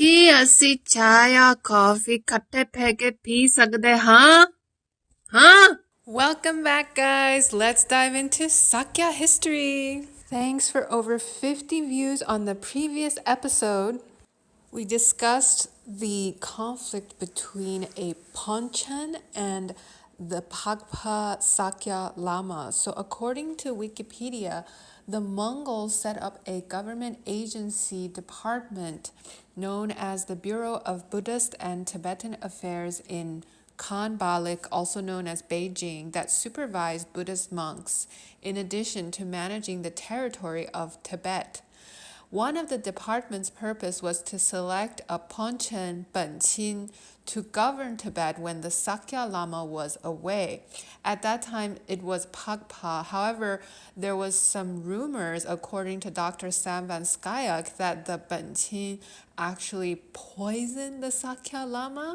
ਕੀ ਅਸੀਂ ਚਾਹ ਜਾਂ ਕਾਫੀ ਇਕੱਠੇ ਬਹਿ ਕੇ ਪੀ ਸਕਦੇ ਹਾਂ? Welcome back, guys. Let's dive into Sakya history. Thanks for over 50 views on the previous episode. We discussed the conflict between a pönchen and the Pagpa Sakya Lama. So according to Wikipedia, the Mongols set up a government agency department known as the Bureau of Buddhist and Tibetan Affairs in Khan Balik, also known as Beijing, that supervised Buddhist monks in addition to managing the territory of Tibet. One of the department's purpose was to select a pönchen, pönchen, to govern Tibet when the Sakya Lama was away. At that time, it was Pagpa. However, there was some rumors, according to Dr. Sam van Schaik, that the pönchen actually poisoned the Sakya Lama.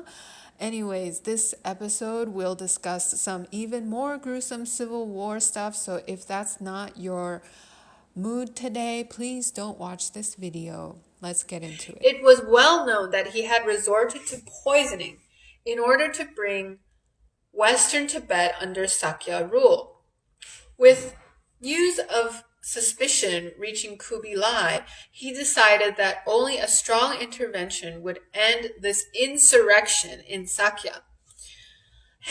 Anyways, this episode will discuss some even more gruesome civil war stuff, so if that's not your mood today, please don't watch this video. Let's get into it. It was well known that he had resorted to poisoning in order to bring Western Tibet under Sakya rule. With news of suspicion reaching Kublai, he decided that only a strong intervention would end this insurrection in Sakya.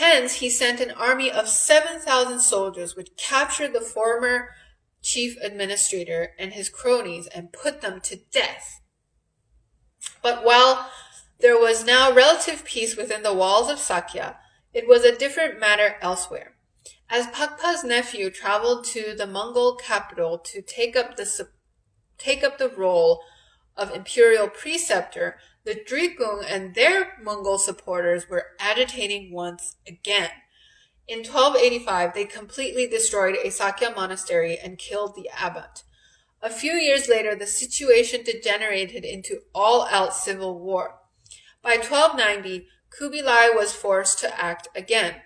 Hence, he sent an army of 7,000 soldiers which captured the former chief administrator and his cronies and put them to death. But while there was now relative peace within the walls of Sakya, it was a different matter elsewhere. As Pagpa's nephew traveled to the Mongol capital to take up the role of imperial preceptor, the Drikung and their Mongol supporters were agitating once again. In 1285, they completely destroyed a Sakya monastery and killed the abbot. A few years later, the situation degenerated into all-out civil war. By 1290, Kublai was forced to act again.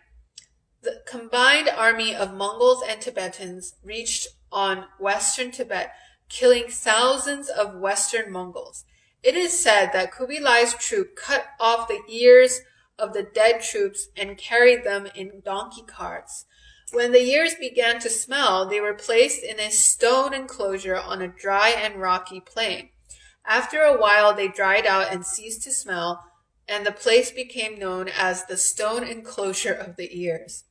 The combined army of Mongols and Tibetans reached on western Tibet, killing thousands of Western Mongols. It is said that Kublai's troop cut off the ears of the dead troops and carried them in donkey carts. When the ears began to smell, they were placed in a stone enclosure on a dry and rocky plain. After a while, they dried out and ceased to smell, and the place became known as the stone enclosure of the ears.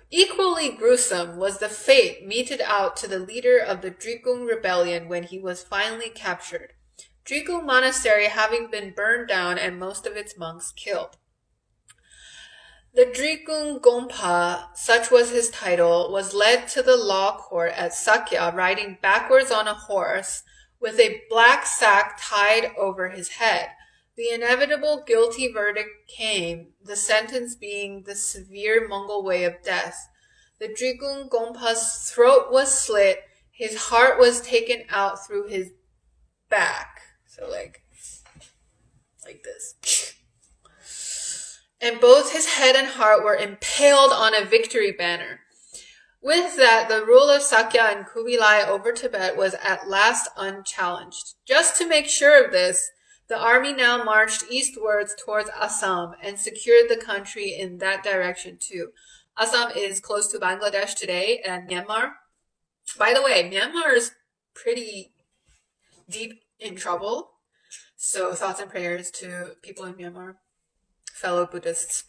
Equally gruesome was the fate meted out to the leader of the Drikung rebellion when he was finally captured. Drikung Monastery having been burned down and most of its monks killed. The Drikung Gompa, such was his title, was led to the law court at Sakya riding backwards on a horse with a black sack tied over his head. The inevitable guilty verdict came, the sentence being the severe Mongol way of death. The Drikung Gompa's throat was slit, his heart was taken out through his back. So like this. And both his head and heart were impaled on a victory banner. With that, the rule of Sakya and Kublai over Tibet was at last unchallenged. Just to make sure of this, the army now marched eastwards towards Assam and secured the country in that direction too. Assam is close to Bangladesh today and Myanmar. By the way, Myanmar is pretty deep in trouble. So thoughts and prayers to people in Myanmar, fellow Buddhists.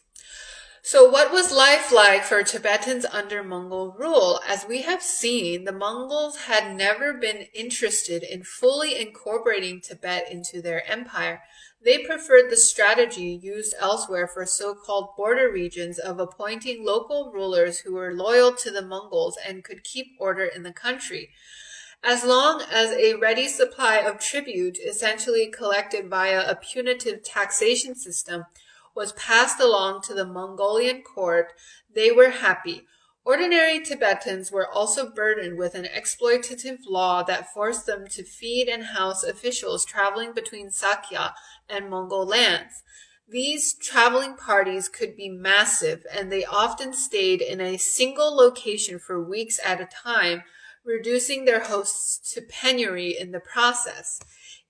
So what was life like for Tibetans under Mongol rule? As we have seen, the Mongols had never been interested in fully incorporating Tibet into their empire. They preferred the strategy used elsewhere for so-called border regions of appointing local rulers who were loyal to the Mongols and could keep order in the country. As long as a ready supply of tribute, essentially collected via a punitive taxation system, was passed along to the Mongolian court, they were happy. Ordinary Tibetans were also burdened with an exploitative law that forced them to feed and house officials traveling between Sakya and Mongol lands. These traveling parties could be massive, and they often stayed in a single location for weeks at a time, reducing their hosts to penury in the process.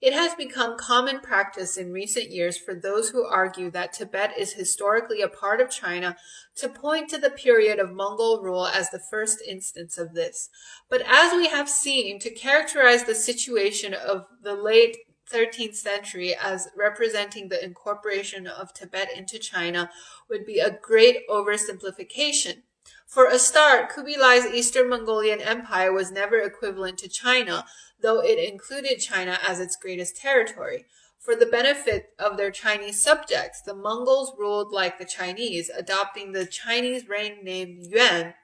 It has become common practice in recent years for those who argue that Tibet is historically a part of China to point to the period of Mongol rule as the first instance of this. But as we have seen, to characterize the situation of the late 13th century as representing the incorporation of Tibet into China would be a great oversimplification. For a start, Kublai's Eastern Mongolian Empire was never equivalent to China, though it included China as its greatest territory. For the benefit of their Chinese subjects, the Mongols ruled like the Chinese, adopting the Chinese reign name Yuan,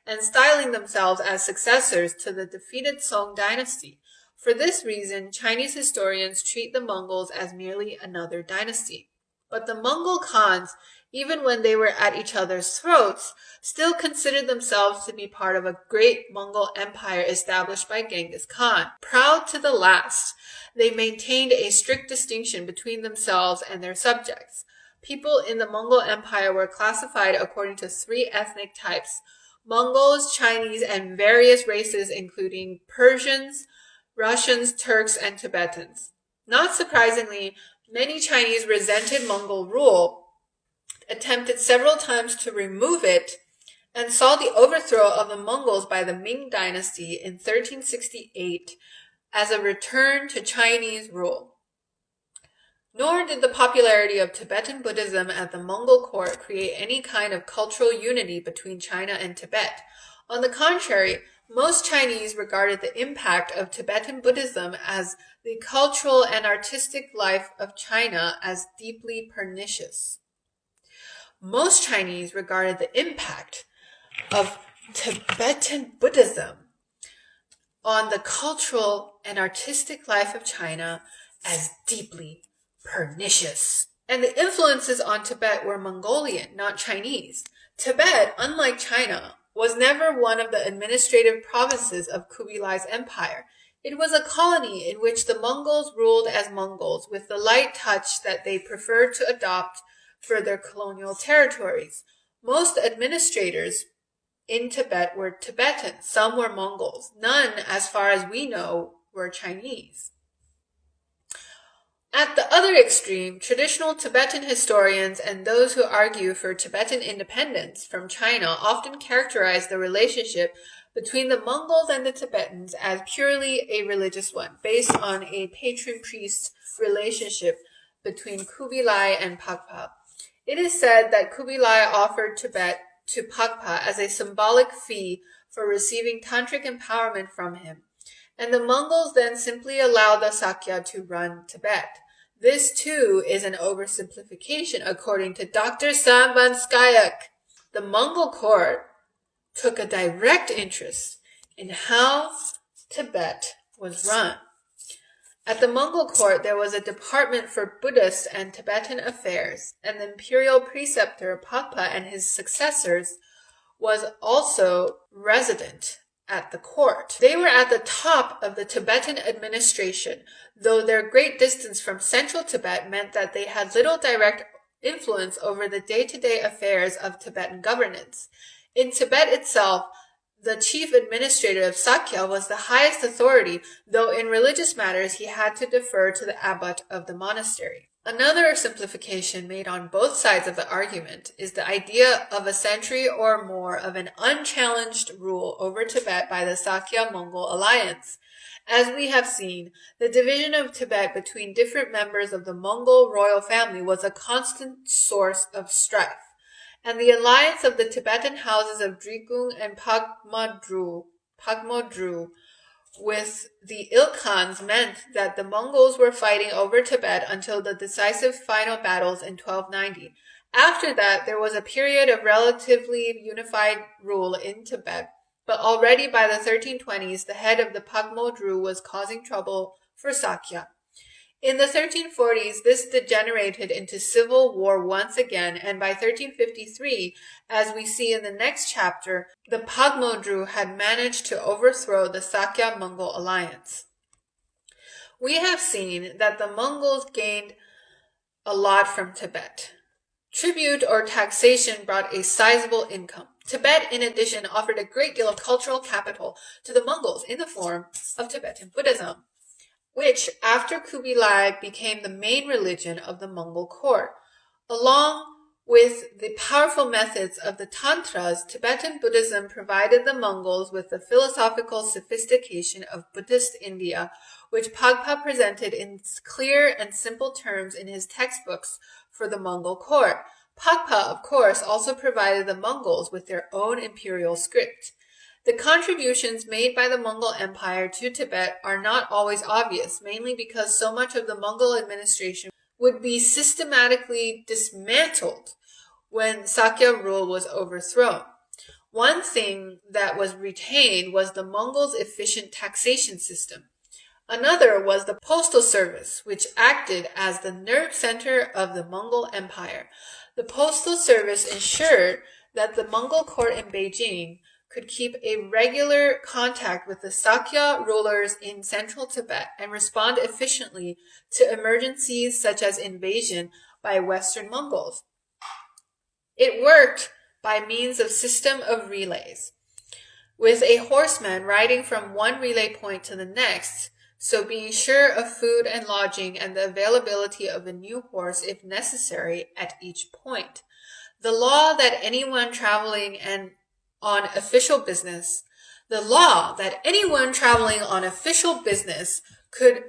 and styling themselves as successors to the defeated Song dynasty. For this reason, Chinese historians treat the Mongols as merely another dynasty. But the Mongol Khans, even when they were at each other's throats, still considered themselves to be part of a great Mongol empire established by Genghis Khan. Proud to the last, they maintained a strict distinction between themselves and their subjects. People in the Mongol Empire were classified according to three ethnic types: Mongols, Chinese, and various races including Persians, Russians, Turks, and Tibetans. Not surprisingly, many Chinese resented Mongol rule, attempted several times to remove it, and saw the overthrow of the Mongols by the Ming dynasty in 1368 as a return to Chinese rule. Nor did the popularity of Tibetan Buddhism at the Mongol court create any kind of cultural unity between China and Tibet. On the contrary, most Chinese regarded the impact of Tibetan Buddhism as the cultural and artistic life of China as deeply pernicious. Most Chinese regarded the impact of Tibetan Buddhism on the cultural and artistic life of China as deeply pernicious. And the influences on Tibet were Mongolian, not Chinese. Tibet, unlike China, was never one of the administrative provinces of Kublai's empire. It was a colony in which the Mongols ruled as Mongols, with the light touch that they preferred to adopt for their colonial territories. Most administrators in Tibet were Tibetan. Some were Mongols. None, as far as we know, were Chinese. At the other extreme, traditional Tibetan historians and those who argue for Tibetan independence from China often characterize the relationship between the Mongols and the Tibetans as purely a religious one, based on a patron-priest relationship between Kublai and Pagpa. It is said that Kublai offered Tibet to Pagpa as a symbolic fee for receiving tantric empowerment from him, and the Mongols then simply allowed the Sakya to run Tibet. This, too, is an oversimplification, according to Dr. Sam van Schaik. The Mongol court took a direct interest in how Tibet was run. At the Mongol court, there was a department for Buddhist and Tibetan affairs, and the imperial preceptor Pagpa and his successors was also resident at the court. They were at the top of the Tibetan administration, though their great distance from central Tibet meant that they had little direct influence over the day-to-day affairs of Tibetan governance. In Tibet itself, the chief administrator of Sakya was the highest authority, though in religious matters he had to defer to the abbot of the monastery. Another simplification made on both sides of the argument is the idea of a century or more of an unchallenged rule over Tibet by the Sakya-Mongol alliance. As we have seen, the division of Tibet between different members of the Mongol royal family was a constant source of strife, and the alliance of the Tibetan houses of Drikung and Phagmodru with the Ilkhans meant that the Mongols were fighting over Tibet until the decisive final battles in 1290. After that, there was a period of relatively unified rule in Tibet, but already by the 1320s, the head of the Phagmodru was causing trouble for Sakya. In the 1340s, this degenerated into civil war once again, and by 1353, as we see in the next chapter, the Phagmodru had managed to overthrow the Sakya-Mongol alliance. We have seen that the Mongols gained a lot from Tibet. Tribute or taxation brought a sizable income. Tibet, in addition, offered a great deal of cultural capital to the Mongols in the form of Tibetan Buddhism, which, after Kublai, became the main religion of the Mongol court. Along with the powerful methods of the Tantras, Tibetan Buddhism provided the Mongols with the philosophical sophistication of Buddhist India, which Pagpa presented in clear and simple terms in his textbooks for the Mongol court. Pagpa, of course, also provided the Mongols with their own imperial script. The contributions made by the Mongol Empire to Tibet are not always obvious, mainly because so much of the Mongol administration would be systematically dismantled when Sakya rule was overthrown. One thing that was retained was the Mongols' efficient taxation system. Another was the postal service, which acted as the nerve center of the Mongol Empire. The postal service ensured that the Mongol court in Beijing could keep a regular contact with the Sakya rulers in central Tibet and respond efficiently to emergencies such as invasion by Western Mongols. It worked by means of system of relays, with a horseman riding from one relay point to the next, so being sure of food and lodging and the availability of a new horse if necessary at each point. The law that anyone traveling on official business could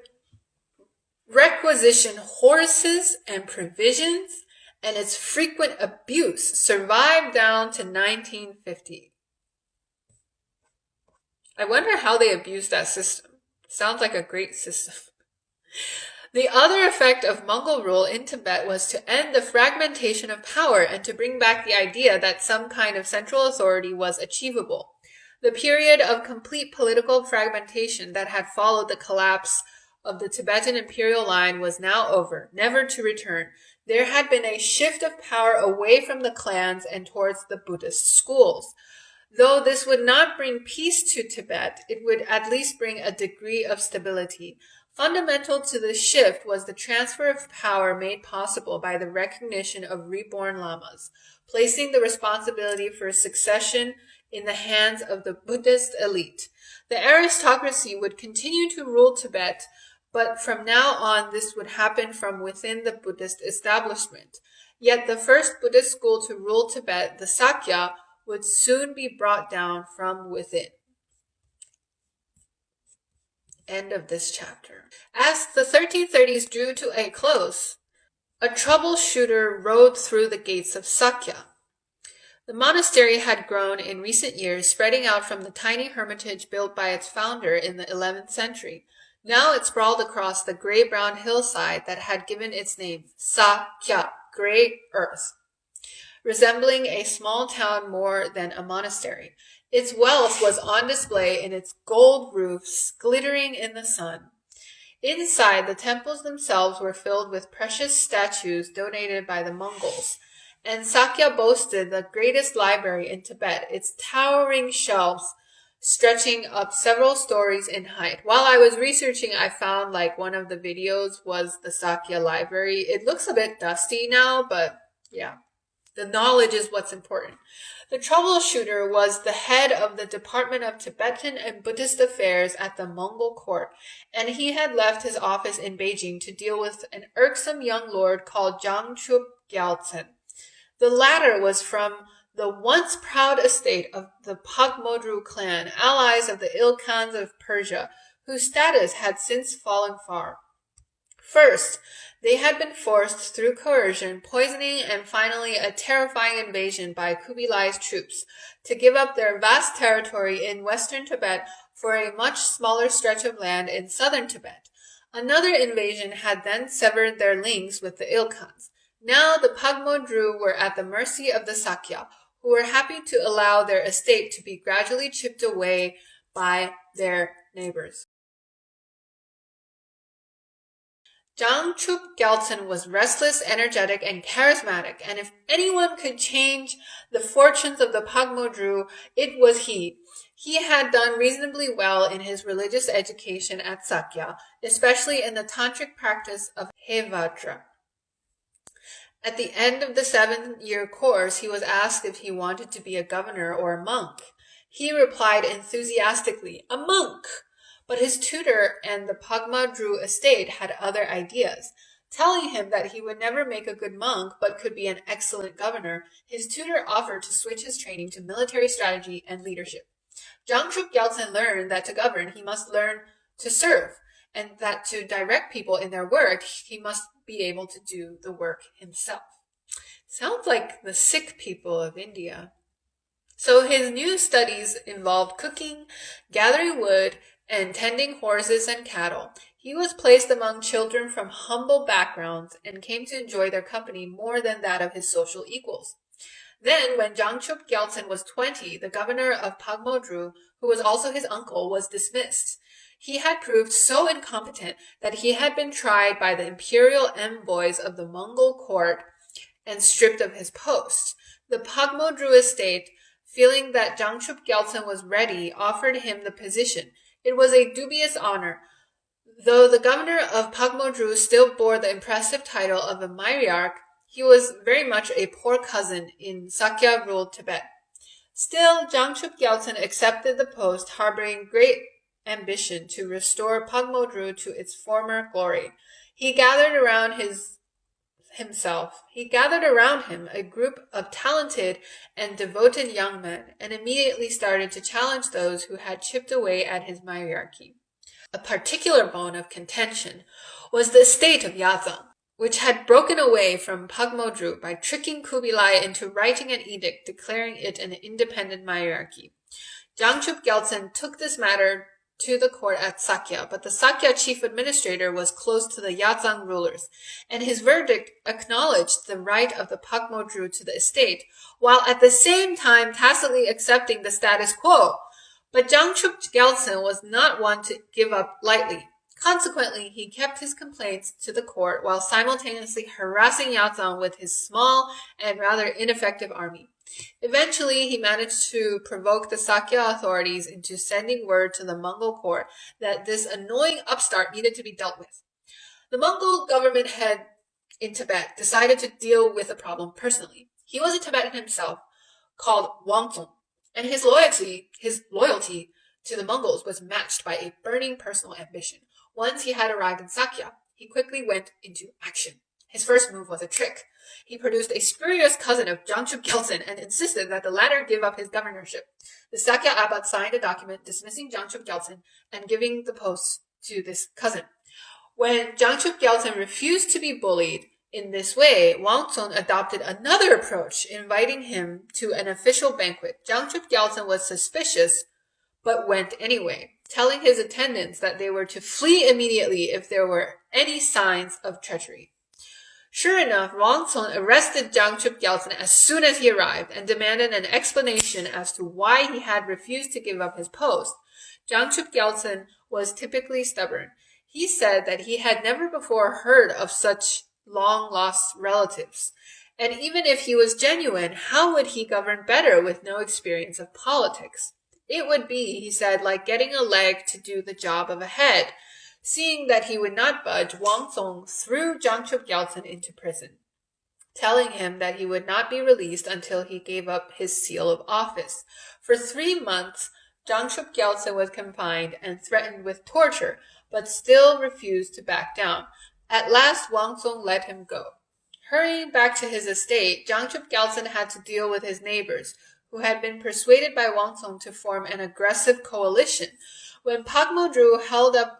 requisition horses and provisions, and its frequent abuse survived down to 1950. I wonder how they abused that system. Sounds like a great system. The other effect of Mongol rule in Tibet was to end the fragmentation of power and to bring back the idea that some kind of central authority was achievable. The period of complete political fragmentation that had followed the collapse of the Tibetan imperial line was now over, never to return. There had been a shift of power away from the clans and towards the Buddhist schools. Though this would not bring peace to Tibet, it would at least bring a degree of stability. Fundamental to this shift was the transfer of power made possible by the recognition of reborn lamas, placing the responsibility for succession in the hands of the Buddhist elite. The aristocracy would continue to rule Tibet, but from now on this would happen from within the Buddhist establishment. Yet the first Buddhist school to rule Tibet, the Sakya, would soon be brought down from within. End of this chapter. As the 1330s drew to a close, a troubleshooter rode through the gates of Sakya. The monastery had grown in recent years, spreading out from the tiny hermitage built by its founder in the 11th century. Now it sprawled across the gray-brown hillside that had given its name, Sakya, gray earth, resembling a small town more than a monastery. Its wealth was on display in its gold roofs, glittering in the sun. Inside, the temples themselves were filled with precious statues donated by the Mongols, and Sakya boasted the greatest library in Tibet, its towering shelves stretching up several stories in height. While I was researching, I found one of the videos was the Sakya library. It looks a bit dusty now, but yeah. The knowledge is what's important. The troubleshooter was the head of the Department of Tibetan and Buddhist Affairs at the Mongol court, and he had left his office in Beijing to deal with an irksome young lord called Jangchub Gyaltsen. The latter was from the once proud estate of the Phagmodru clan, allies of the Ilkhans of Persia, whose status had since fallen far. First, they had been forced through coercion, poisoning, and finally a terrifying invasion by Kublai's troops to give up their vast territory in western Tibet for a much smaller stretch of land in southern Tibet. Another invasion had then severed their links with the Ilkhans. Now the Phagmodru were at the mercy of the Sakya, who were happy to allow their estate to be gradually chipped away by their neighbors. Jangchub Gyaltsen was restless, energetic, and charismatic, and if anyone could change the fortunes of the Phagmodru, it was he. He had done reasonably well in his religious education at Sakya, especially in the tantric practice of Hevajra. At the end of the 7-year course, he was asked if he wanted to be a governor or a monk. He replied enthusiastically, "A monk!" But his tutor and the Phagmodru estate had other ideas. Telling him that he would never make a good monk but could be an excellent governor, his tutor offered to switch his training to military strategy and leadership. Jangchub Gyaltsen learned that to govern, he must learn to serve, and that to direct people in their work, he must be able to do the work himself. Sounds like the sick people of India. So his new studies involved cooking, gathering wood, and tending horses and cattle. He was placed among children from humble backgrounds and came to enjoy their company more than that of his social equals. Then, when Jangchub Gyaltsen was 20, the governor of Phagmodru, who was also his uncle, was dismissed. He had proved so incompetent that he had been tried by the imperial envoys of the Mongol court and stripped of his post. The Phagmodru estate, feeling that Jangchub Gyaltsen was ready, offered him the position. It was a dubious honor. Though the governor of Phagmodru still bore the impressive title of a matriarch, he was very much a poor cousin in Sakya-ruled Tibet. Still, Jangchub Gyaltsen accepted the post, harboring great ambition to restore Phagmodru to its former glory. He gathered around him a group of talented and devoted young men, and immediately started to challenge those who had chipped away at his matriarchy. A particular bone of contention was the estate of Yazang, which had broken away from Phagmodru by tricking Kubilai into writing an edict declaring it an independent matriarchy. Jangchub Gyaltsen took this matter to the court at Sakya, but the Sakya chief administrator was close to the Yazang rulers, and his verdict acknowledged the right of the Phagmodru to the estate, while at the same time tacitly accepting the status quo. But Jangchub Gyaltsen was not one to give up lightly. Consequently, he kept his complaints to the court while simultaneously harassing Yazang with his small and rather ineffective army. Eventually, he managed to provoke the Sakya authorities into sending word to the Mongol court that this annoying upstart needed to be dealt with. The Mongol government head in Tibet decided to deal with the problem personally. He was a Tibetan himself, called Wangzong, and his loyalty to the Mongols was matched by a burning personal ambition. Once he had arrived in Sakya, he quickly went into action. His first move was a trick. He produced a spurious cousin of Jangchub Gyaltsen and insisted that the latter give up his governorship. The Sakya abbot signed a document dismissing Jangchub Gyaltsen and giving the post to this cousin. When Jangchub Gyaltsen refused to be bullied in this way, Wangzong adopted another approach, inviting him to an official banquet. Jangchub Gyaltsen was suspicious, but went anyway, telling his attendants that they were to flee immediately if there were any signs of treachery. Sure enough, Wangzong arrested Jangchub Gyaltsen as soon as he arrived and demanded an explanation as to why he had refused to give up his post. Jangchub Gyaltsen was typically stubborn. He said that he had never before heard of such long-lost relatives. And even if he was genuine, how would he govern better with no experience of politics? It would be, he said, like getting a leg to do the job of a head. Seeing that he would not budge, Wangzong threw Jangchub Gyaltsen into prison, telling him that he would not be released until he gave up his seal of office. For 3 months, Jangchub Gyaltsen was confined and threatened with torture, but still refused to back down. At last, Wangzong let him go. Hurrying back to his estate, Jangchub Gyaltsen had to deal with his neighbors, who had been persuaded by Wangzong to form an aggressive coalition. When Phagmodru held up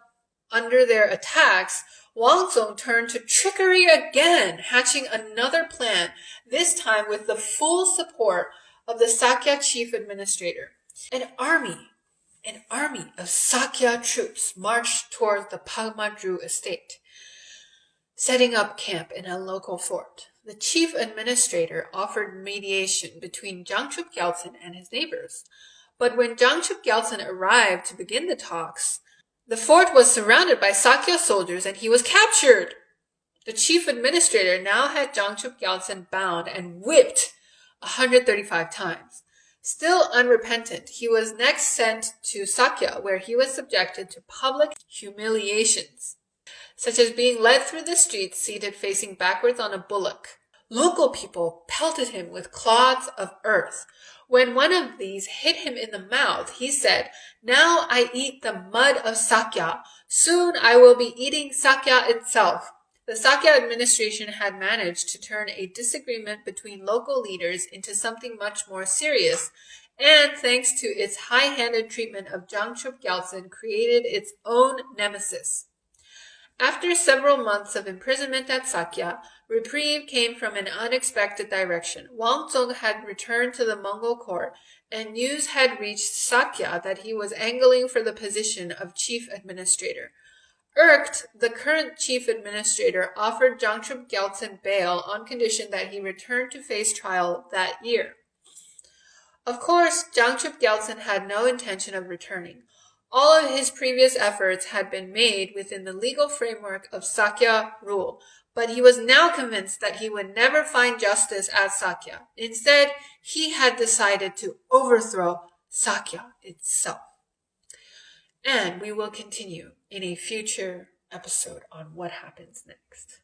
under their attacks, Wangzong turned to trickery again, hatching another plan, this time with the full support of the Sakya chief administrator. An army of Sakya troops marched towards the Phagmodru estate, setting up camp in a local fort. The chief administrator offered mediation between Jangchub Gyaltsen and his neighbors. But when Jangchub Gyaltsen arrived to begin the talks, the fort was surrounded by Sakya soldiers and he was captured. The chief administrator now had Jangchub Gyaltsen bound and whipped 135 times. Still unrepentant, he was next sent to Sakya, where he was subjected to public humiliations, such as being led through the streets seated facing backwards on a bullock, local people pelted him with clods of earth. When one of these hit him in the mouth, he said, "Now I eat the mud of Sakya. Soon I will be eating Sakya itself." The Sakya administration had managed to turn a disagreement between local leaders into something much more serious, and thanks to its high-handed treatment of Jangchub Gyaltsen, created its own nemesis. After several months of imprisonment at Sakya, reprieve came from an unexpected direction. Wangzong had returned to the Mongol court, and news had reached Sakya that he was angling for the position of chief administrator. Irked, the current chief administrator offered Jangchub Gyaltsen bail on condition that he return to face trial that year. Of course, Jangchub Gyaltsen had no intention of returning. All of his previous efforts had been made within the legal framework of Sakya rule, but he was now convinced that he would never find justice at Sakya. Instead, he had decided to overthrow Sakya itself. And we will continue in a future episode on what happens next.